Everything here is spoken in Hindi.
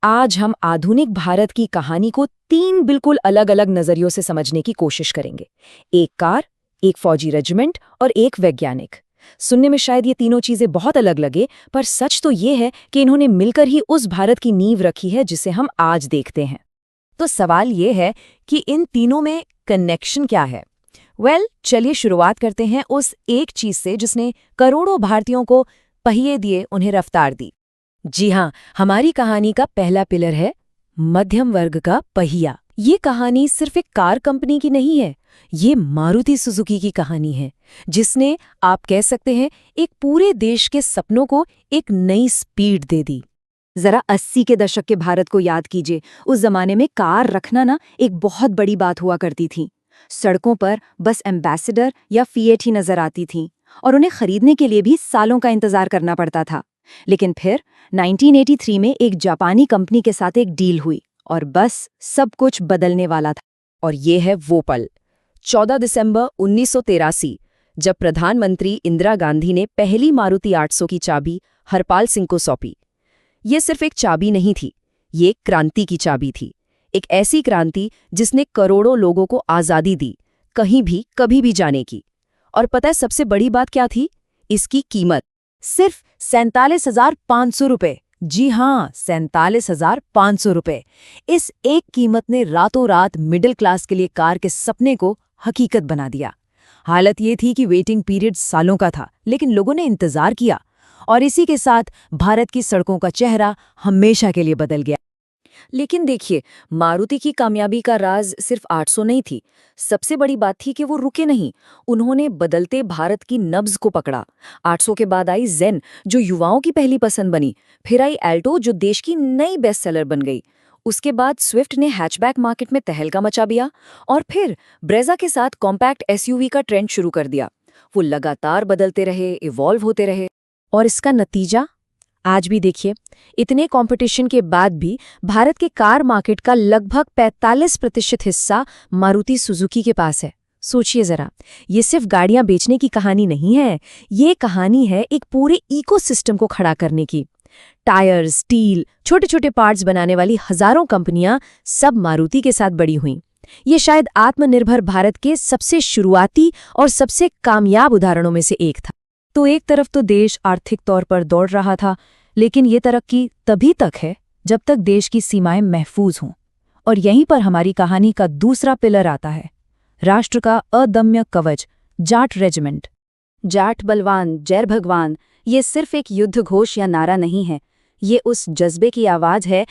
आज हम आधुनिक भारत की कहानी को 3 बिल्कुल अलग-अलग नजरियों से समझने की कोशिश करेंगे। एक कार, एक फौजी रेजिमेंट और एक वैज्ञानिक। सुनने में शायद ये तीनों चीजें बहुत अलग लगे, पर सच तो ये है कि इन्होंने मिलकर ही उस भारत की नींव रखी है जिसे हम आज देखते हैं। तो सवाल ये है कि इन तीनों में कनेक्शन क्या है? चलिए शुरुआत करते हैं उस एक चीज से जिसने करोड़ों भारतीयों को पहिए दिए, उन्हें रफ्तार दी। जी हाँ, हमारी कहानी का पहला पिलर है मध्यम वर्ग का पहिया। ये कहानी सिर्फ एक कार कंपनी की नहीं है, ये मारुति सुजुकी की कहानी है, जिसने, आप कह सकते हैं, एक पूरे देश के सपनों को एक नई स्पीड दे दी। जरा 80 के दशक के भारत को याद कीजिए। उस जमाने में कार रखना ना एक बहुत बड़ी बात हुआ करती थी। सड़कों पर बस एम्बेसडर या फिएट ही नजर आती थी और उन्हें खरीदने के लिए भी सालों का इंतजार करना पड़ता था। लेकिन फिर 1983 में एक जापानी कंपनी के साथ एक डील हुई और बस सब कुछ बदलने वाला था। और ये है वो पल, 14 दिसंबर 1983, जब प्रधानमंत्री इंदिरा गांधी ने पहली मारुति 800 की चाबी हरपाल सिंह को सौंपी। ये सिर्फ एक चाबी नहीं थी, ये क्रांति की चाबी थी। एक ऐसी क्रांति जिसने करोड़ों लोगों को आज़ादी दी, कहीं भी कभी भी जाने की। और पता है सबसे बड़ी बात क्या थी? इसकी कीमत सिर्फ 47,500 रुपए। जी हाँ, 47,500 रुपए। इस एक कीमत ने रातों रात मिडिल क्लास के लिए कार के सपने को हकीकत बना दिया। हालत ये थी कि वेटिंग पीरियड सालों का था, लेकिन लोगों ने इंतजार किया और इसी के साथ भारत की सड़कों का चेहरा हमेशा के लिए बदल गया। लेकिन देखिए, मारुति की कामयाबी का राज सिर्फ 800 नहीं थी। सबसे बड़ी बात थी कि वो रुके नहीं। उन्होंने बदलते भारत की नब्ज को पकड़ा। 800 के बाद आई जेन, जो युवाओं की पहली पसंद बनी। फिर आई एल्टो, जो देश की नई बेस्ट सेलर बन गई। उसके बाद स्विफ्ट ने हैचबैक मार्केट में तहलका मचा दिया और फिर ब्रेजा के साथ कॉम्पैक्ट एसयूवी का ट्रेंड शुरू कर दिया। वो लगातार बदलते रहे, इवॉल्व होते रहे। और इसका नतीजा आज भी देखिए, इतने कंपटीशन के बाद भी भारत के कार मार्केट का लगभग 45% हिस्सा मारुति सुजुकी के पास है। सोचिए जरा, ये सिर्फ गाड़ियां बेचने की कहानी नहीं है, ये कहानी है एक पूरे इकोसिस्टम को खड़ा करने की। टायर, स्टील, छोटे छोटे पार्ट्स बनाने वाली हजारों कंपनियां सब मारुति के साथ बड़ी हुईं। ये शायद आत्मनिर्भर भारत के सबसे शुरुआती और सबसे कामयाब उदाहरणों में से एक था। तो एक तरफ तो देश आर्थिक तौर पर दौड़ रहा था, लेकिन ये तरक्की तभी तक है जब तक देश की सीमाएं महफूज हों। और यहीं पर हमारी कहानी का दूसरा पिलर आता है, राष्ट्र का अदम्य कवच, जाट रेजिमेंट। जाट बलवान, जय भगवान, ये सिर्फ एक युद्ध घोष या नारा नहीं है, ये उस जज्बे की आवाज है